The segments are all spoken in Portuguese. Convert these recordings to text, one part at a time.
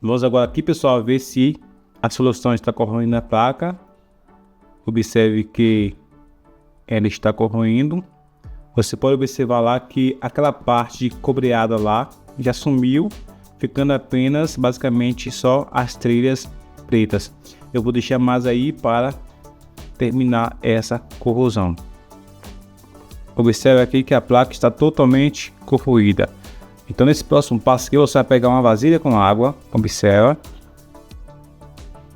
Vamos agora aqui, pessoal, ver se a solução está corroendo na placa. Observe que ela está corroendo. Você pode observar lá que aquela parte de cobreada lá já sumiu, ficando apenas basicamente só as trilhas pretas. Eu vou deixar mais aí para terminar essa corrosão. Observe aqui que a placa está totalmente corroída. Então nesse próximo passo aqui você vai pegar uma vasilha com água, observa.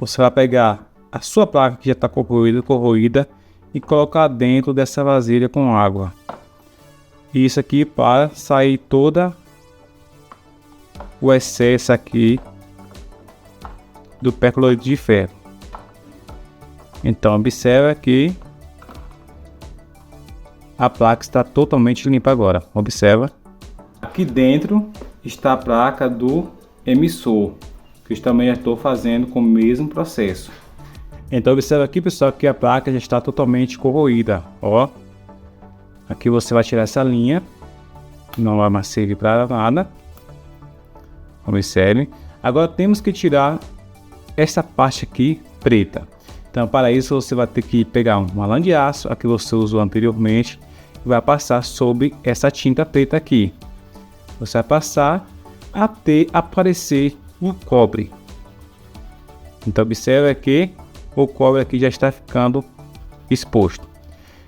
Você vai pegar a sua placa que já está corroída e colocar dentro dessa vasilha com água. Isso aqui para sair toda o excesso aqui do percloreto de ferro. Então observa que a placa está totalmente limpa agora. Observa. Aqui dentro está a placa do emissor, que eu também já estou fazendo com o mesmo processo. Então observa aqui, pessoal, que a placa já está totalmente corroída. Ó, aqui você vai tirar essa linha, não vai mais servir para nada. Observe. Agora temos que tirar essa parte aqui preta. Então para isso você vai ter que pegar uma lã de aço, a que você usou anteriormente, e vai passar sobre essa tinta preta aqui. Você vai passar até aparecer o cobre. Então observa que o cobre aqui já está ficando exposto.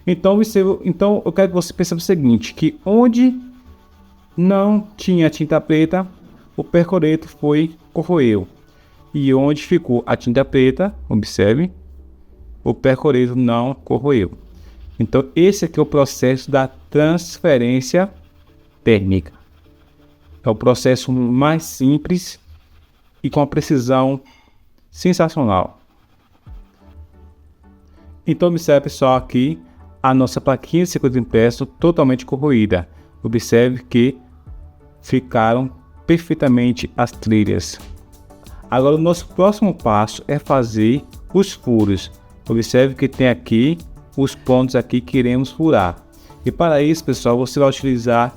Então eu quero que você pense o seguinte, que onde não tinha tinta preta, o percloreto corroeu. E onde ficou a tinta preta, observe, o percloreto não corroeu. Então esse aqui é o processo da transferência térmica. É o processo mais simples e com a precisão sensacional. Então observe, pessoal, aqui a nossa plaquinha de circuito impresso totalmente corroída. Observe que ficaram perfeitamente as trilhas. Agora o nosso próximo passo é fazer os furos. Observe que tem aqui os pontos aqui que iremos furar. E para isso, pessoal, você vai utilizar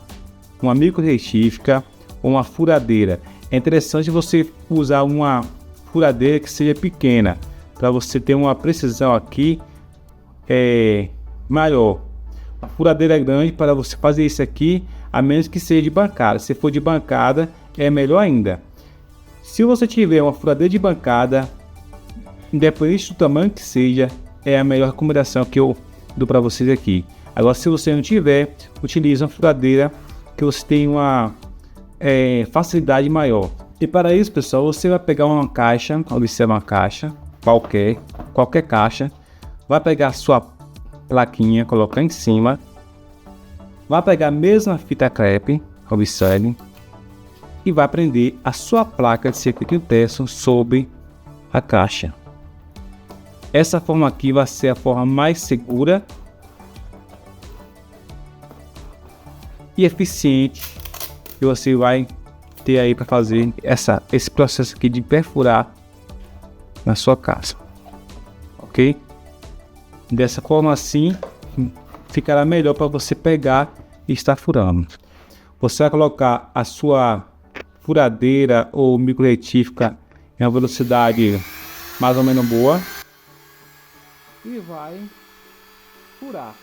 uma micro retífica ou uma furadeira. É interessante você usar uma furadeira que seja pequena, para você ter uma precisão aqui maior. A furadeira é grande para você fazer isso aqui, a menos que seja de bancada. Se for de bancada, é melhor ainda. Se você tiver uma furadeira de bancada, independente do tamanho que seja, é a melhor recomendação que eu dou para vocês aqui. Agora, se você não tiver, utilize uma furadeira que você tem uma facilidade maior. E para isso, pessoal, você vai pegar uma caixa, observa uma caixa, qualquer caixa, vai pegar a sua plaquinha, colocar em cima, vai pegar a mesma fita crepe, observe, e vai prender a sua placa de circuito impresso sobre a caixa. Essa forma aqui vai ser a forma mais segura e eficiente que você vai ter aí para fazer esse processo aqui de perfurar na sua casa, ok? Dessa forma assim ficará melhor para você pegar e estar furando. Você vai colocar a sua furadeira ou micro retífica em uma velocidade mais ou menos boa e vai furar.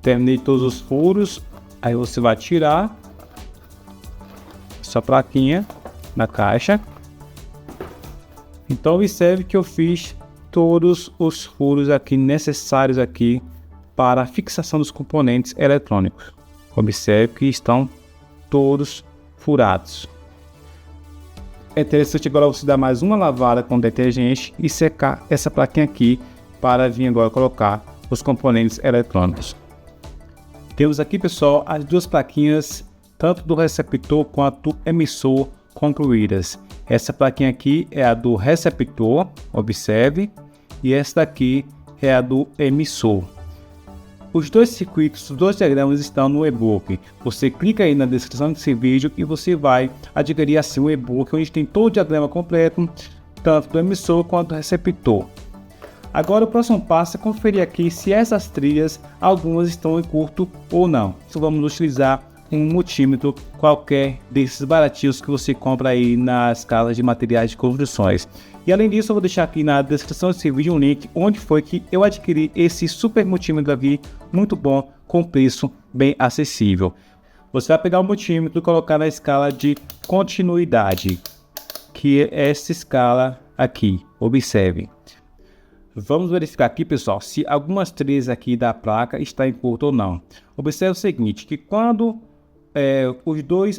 Terminei todos os furos, aí você vai tirar sua plaquinha na caixa. Então observe que eu fiz todos os furos aqui necessários aqui para a fixação dos componentes eletrônicos. Observe que estão todos furados. É interessante agora você dar mais uma lavada com detergente e secar essa plaquinha aqui para vir agora colocar os componentes eletrônicos. Temos aqui, pessoal, as duas plaquinhas, tanto do receptor quanto do emissor, concluídas. Essa plaquinha aqui é a do receptor, observe, e essa daqui é a do emissor. Os dois circuitos, os dois diagramas estão no e-book. Você clica aí na descrição desse vídeo e você vai adquirir assim um e-book onde tem todo o diagrama completo, tanto do emissor quanto do receptor. Agora o próximo passo é conferir aqui se essas trilhas, algumas estão em curto ou não. Então vamos utilizar um multímetro qualquer desses baratinhos que você compra aí nas casas de materiais de construções. E além disso, eu vou deixar aqui na descrição desse vídeo um link onde foi que eu adquiri esse super multímetro aqui, muito bom, com preço bem acessível. Você vai pegar o multímetro e colocar na escala de continuidade, que é essa escala aqui, observe. Vamos verificar aqui, pessoal, se algumas trilhas aqui da placa está em curto ou não. Observe o seguinte, que quando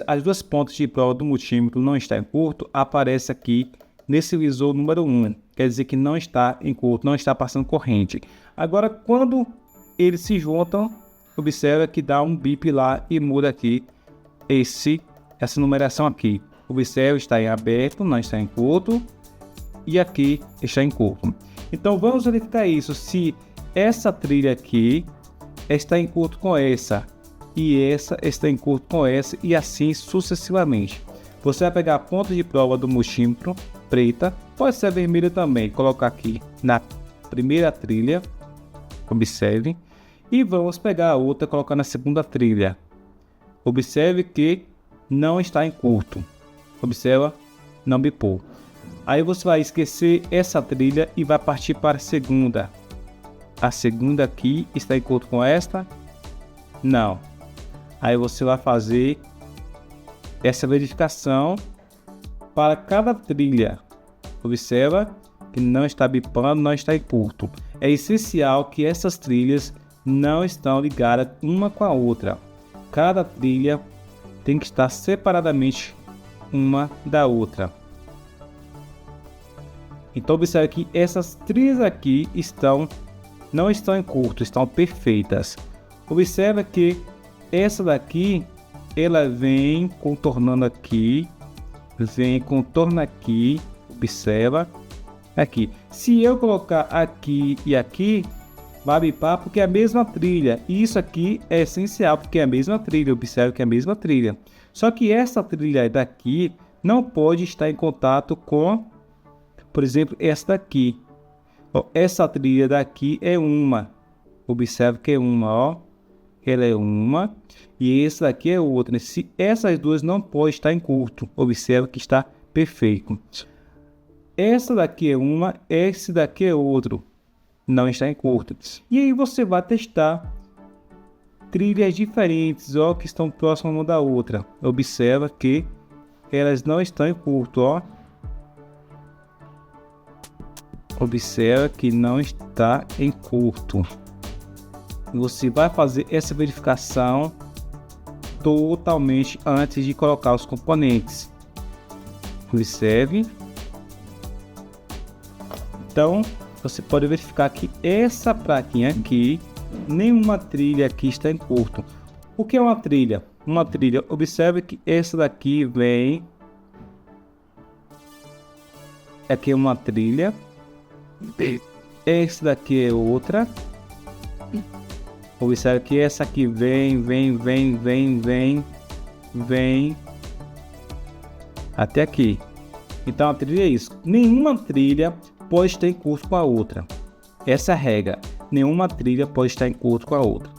as duas pontas de prova do multímetro não está em curto, aparece aqui nesse visor número 1, quer dizer que não está em curto, não está passando corrente. Agora, quando eles se juntam, observa que dá um bip lá e muda aqui essa numeração aqui. Observe, está em aberto, não está em curto, e aqui está em curto. Então vamos verificar isso, se essa trilha aqui está em curto com essa, e essa está em curto com essa, e assim sucessivamente. Você vai pegar a ponta de prova do multímetro, preta, pode ser vermelha também, colocar aqui na primeira trilha, observe, e vamos pegar a outra e colocar na segunda trilha. Observe que não está em curto, observa, não bipou. Aí você vai esquecer essa trilha e vai partir para a segunda. A segunda aqui está em curto com esta? Não. Aí você vai fazer essa verificação para cada trilha. Observa que não está bipando, não está em curto. É essencial que essas trilhas não estão ligadas uma com a outra. Cada trilha tem que estar separadamente uma da outra. Então observe que essas trilhas aqui não estão em curto, estão perfeitas. Observe que essa daqui, ela vem contornando aqui, observa aqui. Se eu colocar aqui e aqui, vai bipar porque é a mesma trilha. E isso aqui é essencial porque é a mesma trilha, observe que é a mesma trilha. Só que essa trilha daqui não pode estar em contato com, por exemplo, essa daqui. Ó, essa trilha daqui é uma. Observe que é uma, ó. Ela é uma. E essa daqui é outra. Se essas duas não podem estar em curto. Observe que está perfeito. Essa daqui é uma. Esse daqui é outro. Não está em curto. E aí você vai testar trilhas diferentes, ó, que estão próximas uma da outra. Observa que elas não estão em curto, ó. Observa que não está em curto. Você vai fazer essa verificação totalmente antes de colocar os componentes. Observe. Então, você pode verificar que essa plaquinha aqui, nenhuma trilha aqui está em curto. O que é uma trilha? Uma trilha, observe que essa daqui vem. Aqui é uma trilha. Essa daqui é outra. Observe que essa aqui vem até aqui. Então a trilha é isso. Nenhuma trilha pode estar em curto com a outra. Essa é a regra. Nenhuma trilha pode estar em curto com a outra.